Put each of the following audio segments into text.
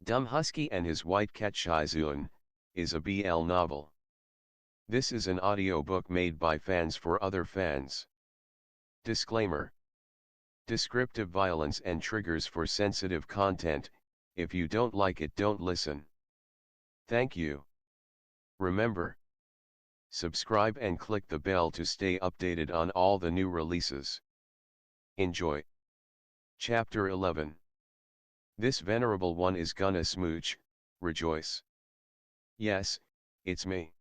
Dumb Husky and His White Cat Shizun is a BL novel. This is an audiobook made by fans for other fans. Disclaimer. Descriptive violence and triggers for sensitive content. If you don't like it, don't listen. Thank you. Remember, subscribe and click the bell to stay updated on all the new releases. Enjoy. Chapter 11. This venerable one is gonna smooch, rejoice. Yes, it's me.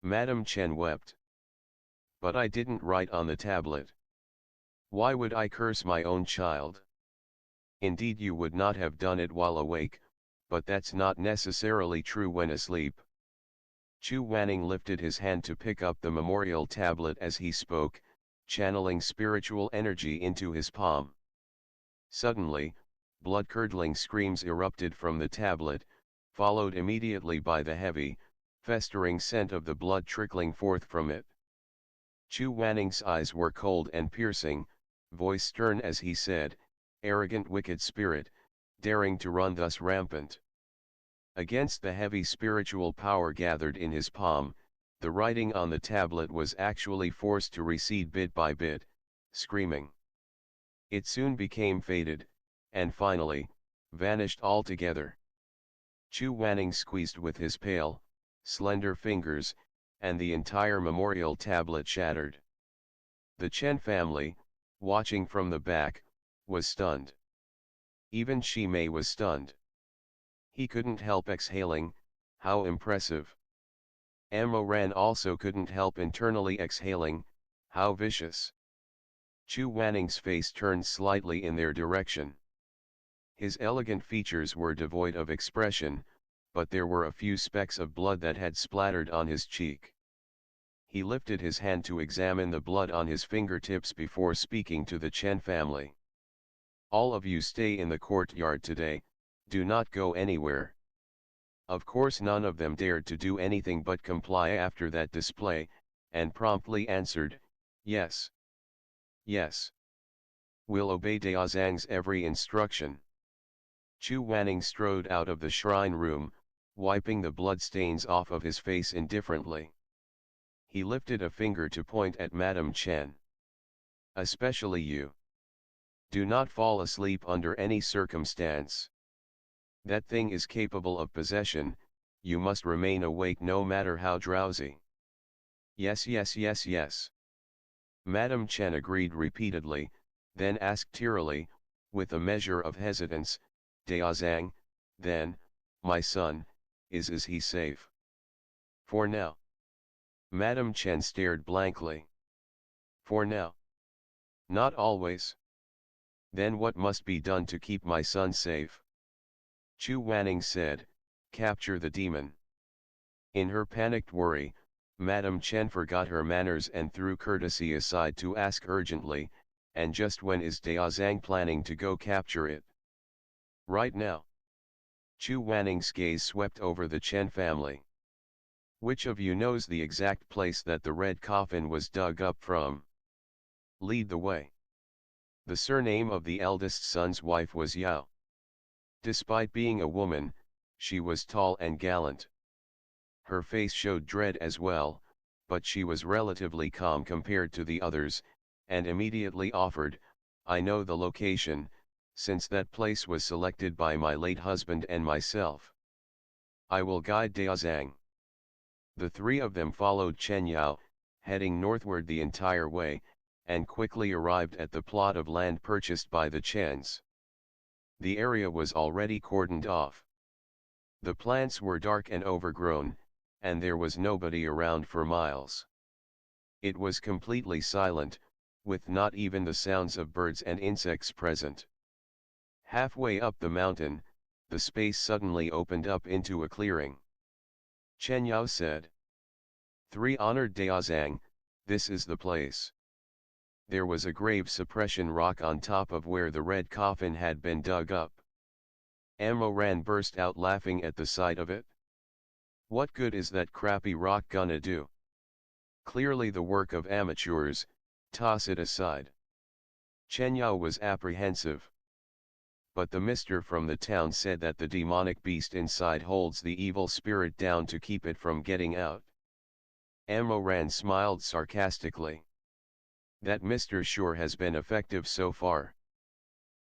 Madam Chen wept. But I didn't write on the tablet. Why would I curse my own child? Indeed, you would not have done it while awake, but that's not necessarily true when asleep. Chu Wanning lifted his hand to pick up the memorial tablet as he spoke, channeling spiritual energy into his palm. Suddenly, blood-curdling screams erupted from the tablet, followed immediately by the heavy, festering scent of the blood trickling forth from it. Chu Wanning's eyes were cold and piercing, voice stern as he said, "Arrogant wicked spirit, daring to run thus rampant." Against the heavy spiritual power gathered in his palm, the writing on the tablet was actually forced to recede bit by bit, screaming. It soon became faded, and finally, vanished altogether. Chu Wanning squeezed with his pale, slender fingers, and the entire memorial tablet shattered. The Chen family, watching from the back, was stunned. Even Shi Mei was stunned. He couldn't help exhaling, "How impressive." Amo Ran also couldn't help internally exhaling, "How vicious." Chu Wanning's face turned slightly in their direction. His elegant features were devoid of expression, but there were a few specks of blood that had splattered on his cheek. He lifted his hand to examine the blood on his fingertips before speaking to the Chen family. "All of you stay in the courtyard today, do not go anywhere." Of course none of them dared to do anything but comply after that display, and promptly answered, "Yes. Yes. We'll obey Daozang's every instruction." Chu Wanning strode out of the shrine room, wiping the blood stains off of his face indifferently. He lifted a finger to point at Madam Chen. "Especially you. Do not fall asleep under any circumstance. That thing is capable of possession, you must remain awake no matter how drowsy." "Yes, yes, yes, yes." Madam Chen agreed repeatedly, then asked tearily, with a measure of hesitance, "Daozang, then, my son, is he safe?" "For now." Madam Chen stared blankly. "For now? Not always? Then what must be done to keep my son safe?" Chu Wanning said, "Capture the demon." In her panicked worry, Madam Chen forgot her manners and threw courtesy aside to ask urgently, "And just when is Daozang planning to go capture it?" "Right now." Chu Wanning's gaze swept over the Chen family. "Which of you knows the exact place that the red coffin was dug up from? Lead the way." The surname of the eldest son's wife was Yao. Despite being a woman, she was tall and gallant. Her face showed dread as well, but she was relatively calm compared to the others, and immediately offered, "I know the location, since that place was selected by my late husband and myself. I will guide Daozang." The three of them followed Chen Yao, heading northward the entire way, and quickly arrived at the plot of land purchased by the Chens. The area was already cordoned off. The plants were dark and overgrown, and there was nobody around for miles. It was completely silent, with not even the sounds of birds and insects present. Halfway up the mountain, the space suddenly opened up into a clearing. Chen Yao said, "Three honored Daozang, this is the place." There was a grave suppression rock on top of where the red coffin had been dug up. Amo Ran burst out laughing at the sight of it. "What good is that crappy rock gonna do? Clearly the work of amateurs, toss it aside." Chen Yao was apprehensive. but the mister from the town said that the demonic beast inside holds the evil spirit down to keep it from getting out. Amoran smiled sarcastically. That mister sure has been effective so far.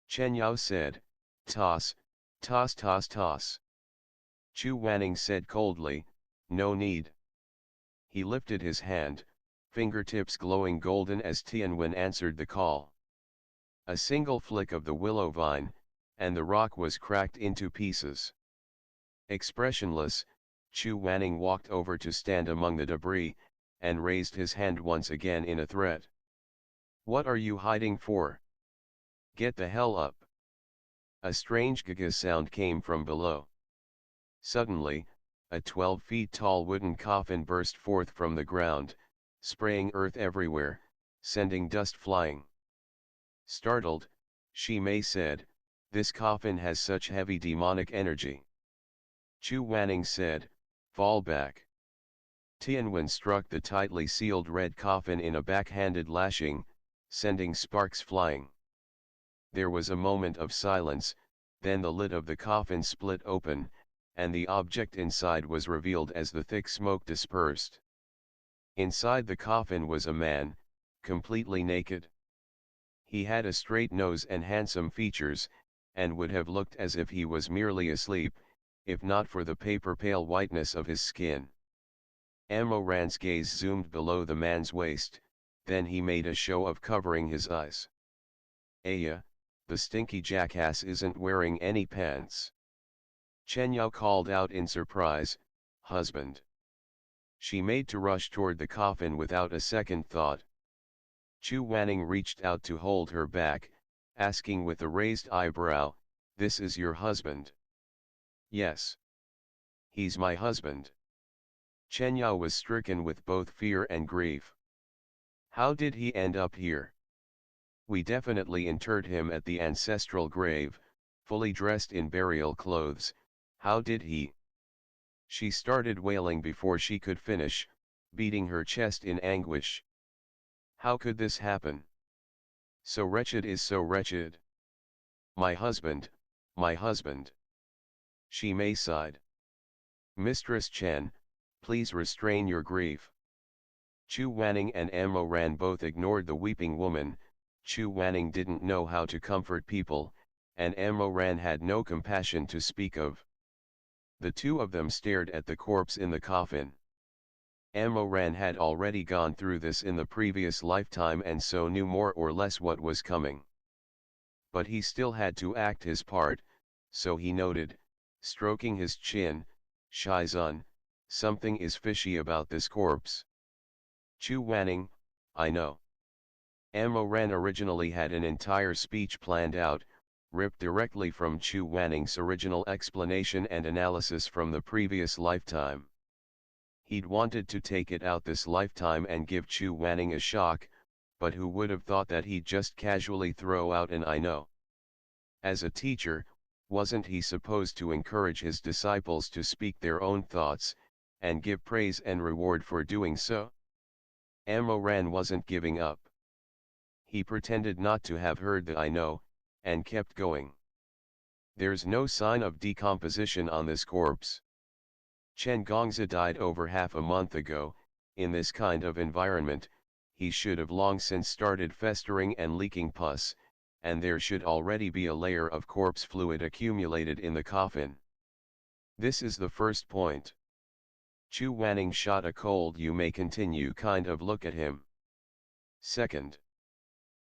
Chen Yao said, toss, toss toss toss. Chu Wanning said coldly, no need. He lifted his hand, fingertips glowing golden as Tianwen answered the call. A single flick of the willow vine, and the rock was cracked into pieces. Expressionless, Chu Wanning walked over to stand among the debris, and raised his hand once again in a threat. What are you hiding for? Get the hell up. A strange gaga sound came from below. Suddenly, a 12 feet tall wooden coffin burst forth from the ground, spraying earth everywhere, sending dust flying. Startled, Shimei said, this coffin has such heavy demonic energy. Chu Wanning said, fall back. Tianwen struck the tightly sealed red coffin in a backhanded lashing, sending sparks flying. There was a moment of silence, then the lid of the coffin split open, and the object inside was revealed as the thick smoke dispersed. Inside the coffin was a man, completely naked. He had a straight nose and handsome features, and would have looked as if he was merely asleep, if not for the paper-pale whiteness of his skin. Amoran's gaze zoomed below the man's waist, then he made a show of covering his eyes. Aya, the stinky jackass isn't wearing any pants. Chen Yao called out in surprise, husband. She made to rush toward the coffin without a second thought. Chu Wanning reached out to hold her back, asking with a raised eyebrow, this is your husband? Yes. He's my husband. Chen Yao was stricken with both fear and grief. How did he end up here? We definitely interred him at the ancestral grave, fully dressed in burial clothes. How did he? She started wailing before she could finish, beating her chest in anguish. How could this happen? So wretched is so wretched. My husband, my husband. Shimei sighed. Mistress Chen, please restrain your grief. Chu Wanning and Amoran both ignored the weeping woman. Chu Wanning didn't know how to comfort people, and Amoran had no compassion to speak of. The two of them stared at the corpse in the coffin. Amoran had already gone through this in the previous lifetime and so knew more or less what was coming. But he still had to act his part, so he noted, stroking his chin, Shizun, something is fishy about this corpse. Chu Wanning, I know. Amoran originally had an entire speech planned out, ripped directly from Chu Wanning's original explanation and analysis from the previous lifetime. He'd wanted to take it out this lifetime and give Chu Wanning a shock, but who would have thought that he'd just casually throw out an I know. As a teacher, wasn't he supposed to encourage his disciples to speak their own thoughts, and give praise and reward for doing so? Amoran wasn't giving up. He pretended not to have heard the I know, and kept going. There's no sign of decomposition on this corpse. Chen Gongzi died over half a month ago. In this kind of environment, he should have long since started festering and leaking pus, and there should already be a layer of corpse fluid accumulated in the coffin. This is the first point. Chu Wanning shot a cold you may continue kind of look at him. Second.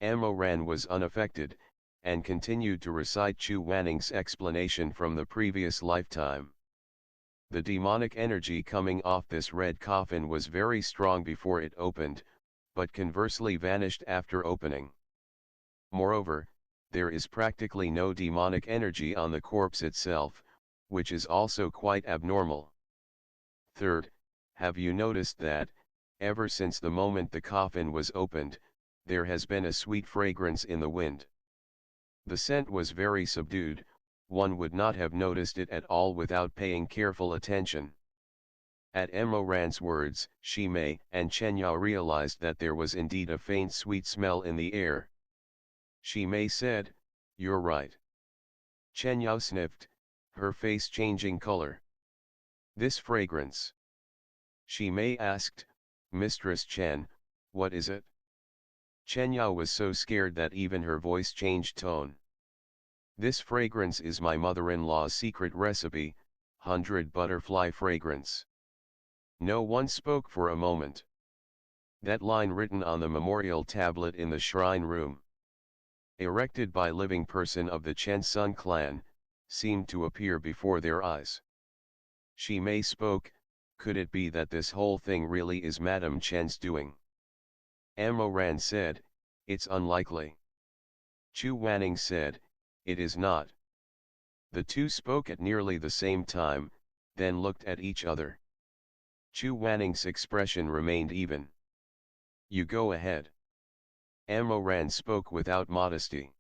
Amoran was unaffected, and continued to recite Chu Wanning's explanation from the previous lifetime. The demonic energy coming off this red coffin was very strong before it opened, but conversely vanished after opening. Moreover, there is practically no demonic energy on the corpse itself, which is also quite abnormal. Third, have you noticed that, ever since the moment the coffin was opened, there has been a sweet fragrance in the wind? The scent was very subdued, one would not have noticed it at all without paying careful attention. At Amoran's words, Shimei and Chen Yao realized that there was indeed a faint sweet smell in the air. Shimei said, "You're right. Chen Yao sniffed, her face changing color. This fragrance. Shi Mei asked, Mistress Chen, what is it? Chen Yao was so scared that even her voice changed tone. This fragrance is my mother-in-law's secret recipe, 100 butterfly fragrance. No one spoke for a moment. That line written on the memorial tablet in the shrine room, erected by living person of the Chen Sun clan, seemed to appear before their eyes. Shi Mei spoke, could it be that this whole thing really is Madame Chen's doing? Amoran said, it's unlikely. Chu Wanning said, it is not. The two spoke at nearly the same time, then looked at each other. Chu Wanning's expression remained even. You go ahead. Amoran spoke without modesty.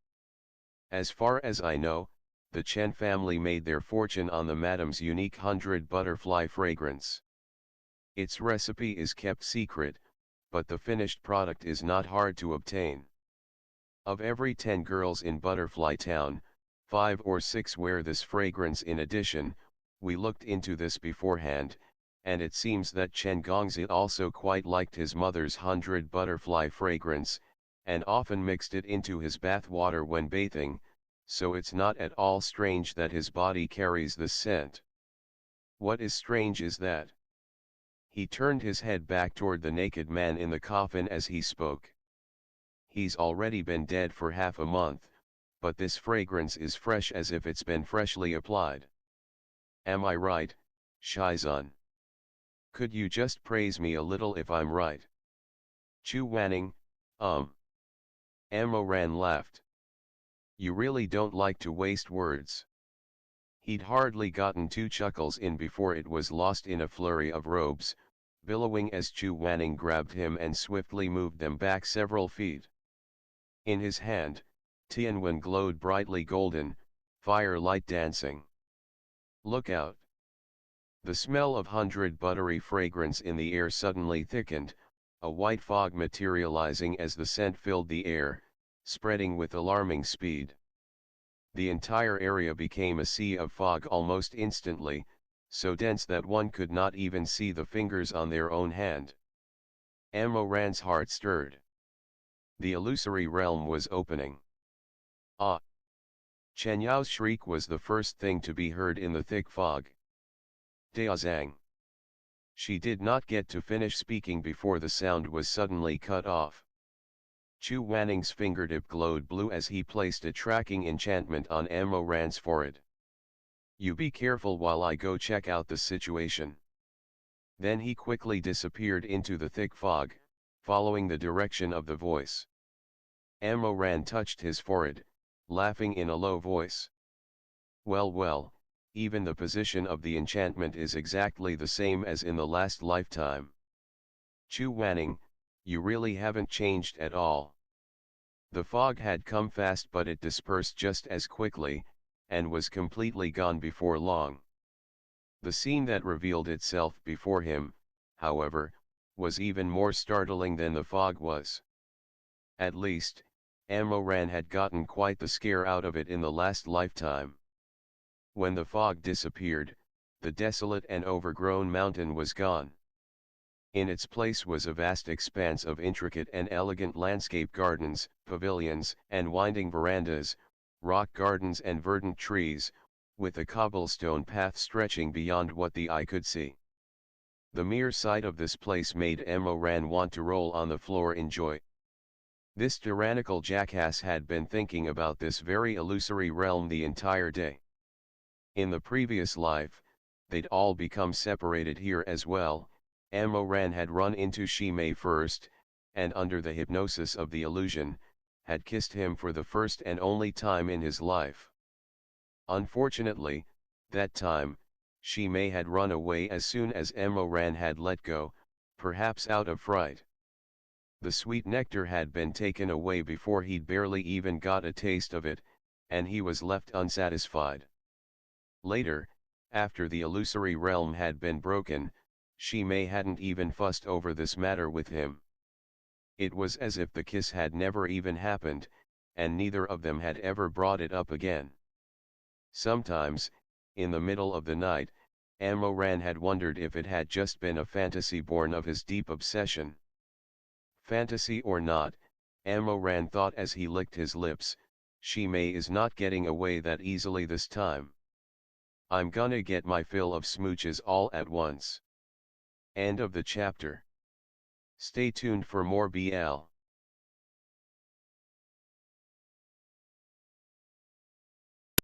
As far as I know, the Chen family made their fortune on the Madame's unique 100 butterfly fragrance. Its recipe is kept secret, but the finished product is not hard to obtain. Of every 10 girls in Butterfly Town, 5 or 6 wear this fragrance. In addition, we looked into this beforehand, and it seems that Chen Gongzi also quite liked his mother's 100 butterfly fragrance, and often mixed it into his bath water when bathing, so it's not at all strange that his body carries this scent. What is strange is that he turned his head back toward the naked man in the coffin as he spoke. He's already been dead for half a month, but this fragrance is fresh as if it's been freshly applied. Am I right, Shizun? Could you just praise me a little if I'm right? Chu Wanning, Amoran laughed. You really don't like to waste words. He'd hardly gotten 2 chuckles in before it was lost in a flurry of robes, billowing as Chu Wanning grabbed him and swiftly moved them back several feet. In his hand, Tianwen glowed brightly golden, firelight dancing. Look out! The smell of 100 buttery fragrance in the air suddenly thickened, a white fog materializing as the scent filled the air, spreading with alarming speed. The entire area became a sea of fog almost instantly, so dense that one could not even see the fingers on their own hand. Amoran's heart stirred. The illusory realm was opening. Ah! Chen Yao's shriek was the first thing to be heard in the thick fog. Daozang. She did not get to finish speaking before the sound was suddenly cut off. Chu Wanning's fingertip glowed blue as he placed a tracking enchantment on Amoran's forehead. You be careful while I go check out the situation. Then he quickly disappeared into the thick fog, following the direction of the voice. Amoran touched his forehead, laughing in a low voice. Well, even the position of the enchantment is exactly the same as in the last lifetime. Chu Wanning, you really haven't changed at all. The fog had come fast, but it dispersed just as quickly, and was completely gone before long. The scene that revealed itself before him, however, was even more startling than the fog was. At least, Amoran had gotten quite the scare out of it in the last lifetime. When the fog disappeared, the desolate and overgrown mountain was gone. In its place was a vast expanse of intricate and elegant landscape gardens, pavilions, and winding verandas, rock gardens and verdant trees, with a cobblestone path stretching beyond what the eye could see. The mere sight of this place made Amoran want to roll on the floor in joy. This tyrannical jackass had been thinking about this very illusory realm the entire day. In the previous life, they'd all become separated here as well. Amoran had run into Shi Mei first, and under the hypnosis of the illusion, had kissed him for the first and only time in his life. Unfortunately, that time, Shi Mei had run away as soon as Amoran had let go, perhaps out of fright. The sweet nectar had been taken away before he'd barely even got a taste of it, and he was left unsatisfied. Later, after the illusory realm had been broken, Shi Mei hadn't even fussed over this matter with him. It was as if the kiss had never even happened, and neither of them had ever brought it up again. Sometimes, in the middle of the night, Amoran had wondered if it had just been a fantasy born of his deep obsession. Fantasy or not, Amoran thought as he licked his lips, She-May is not getting away that easily this time. I'm gonna get my fill of smooches all at once. End of the chapter. Stay tuned for more BL.